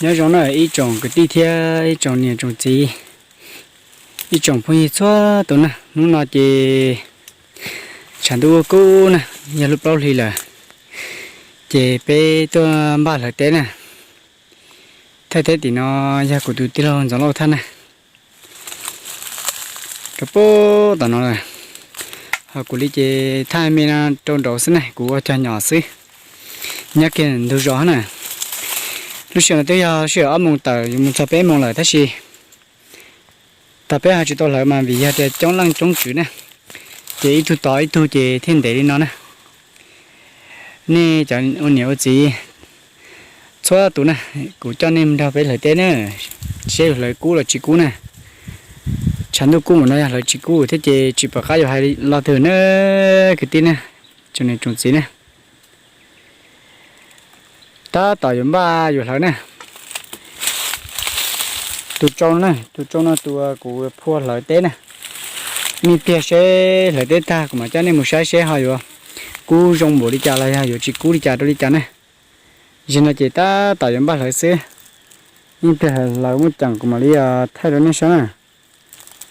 nhớ giống là ít trồng cái tí theo ít trồng nhiều trồng gì ít trồng phong xóa tụi nè nó nói chỉ chẳng đủ cô nè giờ lúc đó thì là chỉ bé tôi ba là té nè thay thế thì nó giờ của tụi tiêu giống lâu thân nè cái bố tao nói là họ của lý chế thay mình trong đầu xí này của cho nhỏ xí nhắc cái đồ rõ nè lúc xưa tôi sửa ở mông tờ mông cho bé mông lại thế gì tập bé chỉ tôi lại mà vì giờ để chống lăng chống chữ nè chỉ thu tỏi thu chỉ thiên để đi nó nè nè cho ôn nhiều gì xóa tụ nè của cho nên đâu phải lời té nữa sẽ lời cũ là chỉ cũ nè chẳng đâu cũ mà nói là chỉ cũ thế chỉ bảo cái hay lo thử nữa cái tin nè cho nên trồng gì nè ta tỏi yếm ba rồi thôi nè tụ trâu nè tụ của phua lợi té nè mi tia sẽ lợi té ta cũng mà cho nên một sai sẽ hỏi rồi cú rong bộ đi chả lại rồi chỉ cú đi chả đâu đi chả nè giờ là chỉ ta tỏi yếm ba lợi xe nhưng tia là một chẳng cũng mà đi thay đổi nên sao nè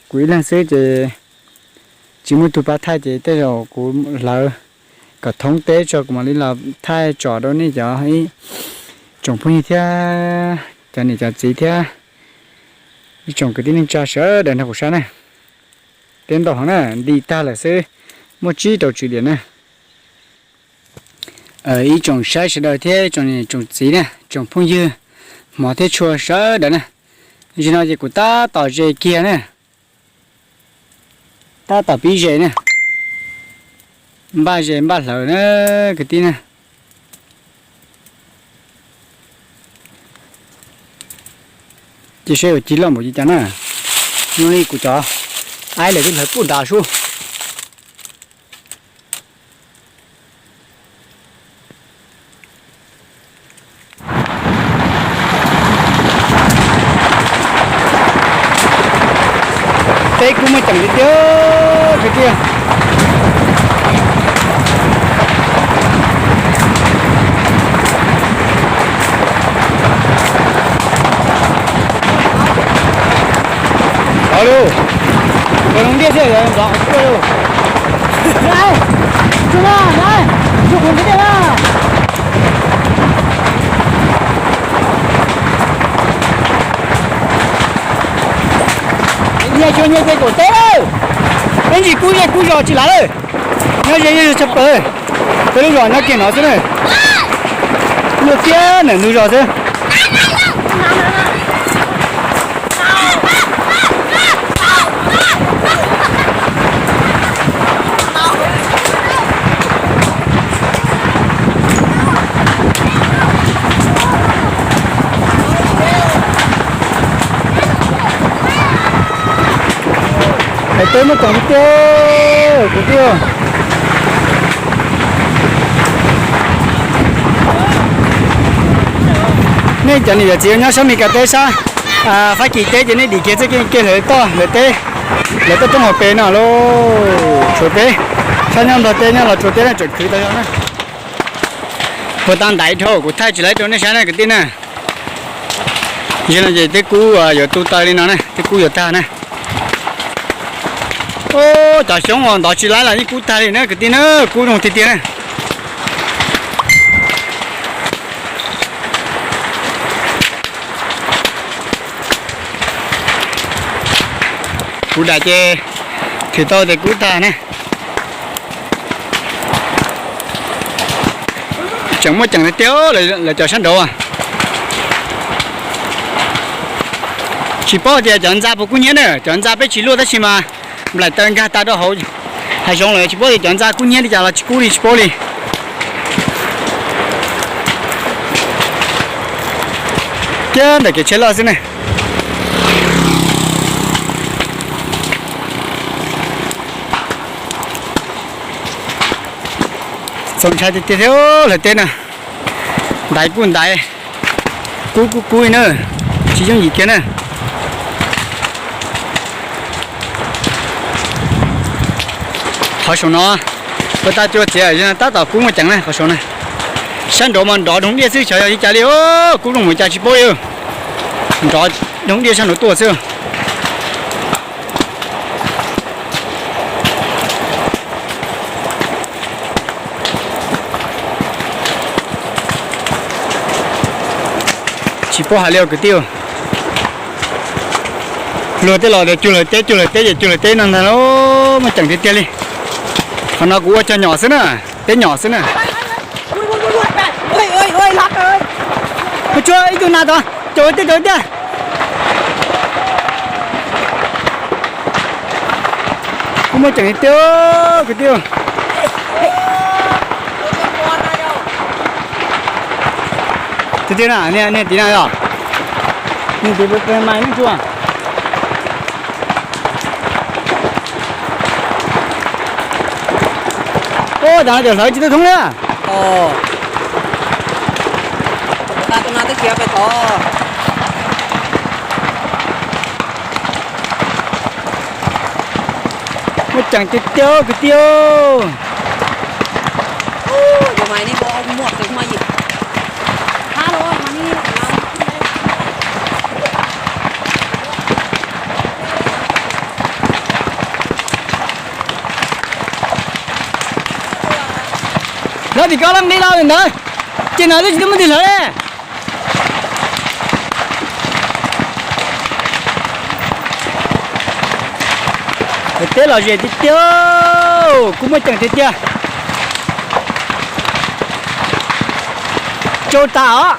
quý lên xe chỉ muốn tụ ba thay chỉ tới rồi của lợi cả thống tế cho cũng mà đi là thay trò đó này cho ấy trồng phong như thế cho nên cho gì thế trồng cái tiếng cha sớ để nó của sao này tên đó nè đi ta là sẽ một chi đầu chữ điện nè ở ý trồng sai sẽ đời thế trồng gì nè trồng phong như mà thế chua sớ đấy nè giờ nói gì của ta tỏ dây kia nè ta tỏ bí dây nè ba dây ba lợn nữa cái tí nè chỉ sẽ chỉ làm một gì chả nè nhưng đi của chó ai lại cái hơi bún đào xuống đây cũng mới chẳng được cái kia alo, tôi không biết gì rồi, rõ chưa? Này, chú ba, này, chụp hình cái này nào. Nhà chơi cái cổ té đâu? Anh gì cú giò chỉ lá rồi. Nhớ gì chụp rồi. Tôi lúc rồi nó kia nó thế này. Nước kia này nuôi giò thế. Tới một tổng tiêu của tiêu nên chẳng là chỉ nhớ xong mình cả tới sao phải kỳ tế cho nên đi kia cái lợi to lợi to trong một bể nào luôn chuột bể sao nhau lợi tế nhau là chuột tế là chuột khí tới đó nè của tan đại thôi của thay chỉ lấy cho nó sáng này cái tin nè giờ là gì cái cú giờ tu tay đi nó này cái cú giờ ta này ô chả sống hoàn đó chỉ lấy là những cú tay này cái tin nữa cú đồng tiền này cú đại chê thì tôi thì cú tay này chẳng mất chẳng thấy téo là cho sẵn đồ à chỉ bỏ thì chọn ra một cú nhớ nữa chọn ra bé chỉ luôn đó chỉ mà lại tên ga ta đó hậu hay giống lại chỉ bỏ thì chọn ra cú nhớ đi chả là chỉ cú đi chỉ bỏ đi cái này cái chế lo thế này xong sai thì tiếp theo là tên à đại buôn đại cú nữa chỉ giống gì kia nè họ số nó người ta chưa chơi cho ta tạo cú mà chẳng này họ số này sáng độ mà đỏ đúng địa sư chờ đi trả liệu cú đúng một trả chỉ bôi Rồi đúng đi sang nó tua xưa. Chỉ bỏ hạt liệu cái tiêu. Lừa tới lò để chua lấy năng nó mà chẳng thấy tiền đi. Còn nó cũng cho nhỏ xíu nữa, té nhỏ xíu nữa. Ôi lắc ơi. Mà chưa ấy chỗ nào đó, trời tới. Cũng mà chẳng thấy tiêu, cái tiêu. Thế nào, nè tí nào rồi. Nè tí bữa mai nó chua. Ô, đó là lấy chỉ thông nữa. Ta tụi nó tới kia phải thò. Một chẳng cái tiêu. Giờ mày đi bộ ông muộn được mày gì? Hello, mà đi. Nó thì có lắm đi đâu rồi nữa. Trên này thì mới đi lấy. Thế là gì thì tiêu. Cũng mới chẳng thế chưa. Châu tao.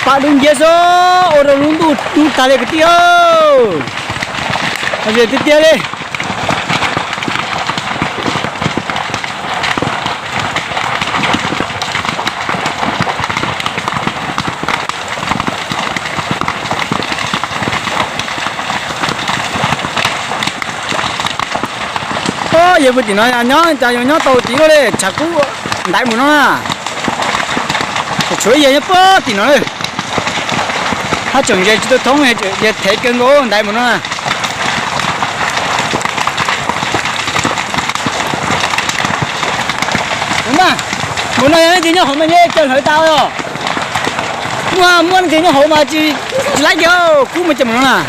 Pak dun dia so orang lundu tu tali ketiau. Aje ketiau le. Giờ vừa thì nói nhớ nhớ tàu tí rồi chả cú đại một nó à chuối giờ nhớ bớt thì nói他整些这通也抬根高大một nó à đúng mà muốn nói thì nhớ hổ mà nhớ chân hỏi tao rồi mà muốn thì nhớ hổ mà chỉ lấy vô cú mà chậm nó à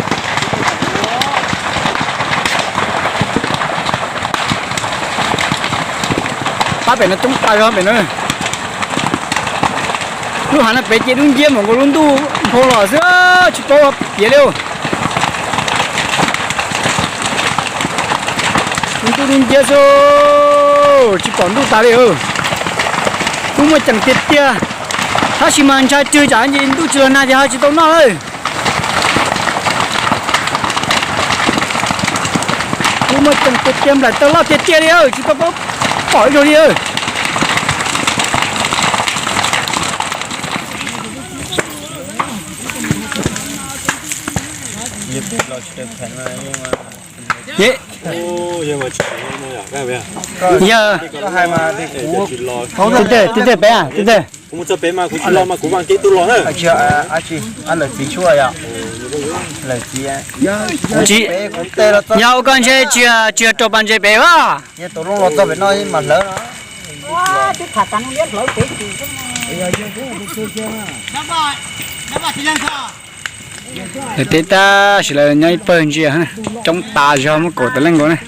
ba bể nó trúng tay hơn bể nó lúc hắn là bể chỉ đúng kiếm một cái luôn tu hồ lò giữa chỉ to bể liêu luôn tu đúng kiếm số chỉ còn đủ ta liêu cũng mà chẳng tiết tia他喜欢吃猪杂，你都知道那家去到哪了？我们等这点来到了这点了，去到个摆着了。耶。哦，因為咩啊？giờ từ bé à từ từ cũng cho bé mà cũng lo mà cũng bằng cái tôi lo nữa chị ăn là gì chua à là gì chị nhau con chơi chưa cho bạn chơi bé à như tôi luôn lo cho bé nói mà lớn Wow, cái thằng nó biết lỗi cái gì thế thì ta sẽ là nhảy bơi gì hả trong tà cho một cổ tay lên cổ này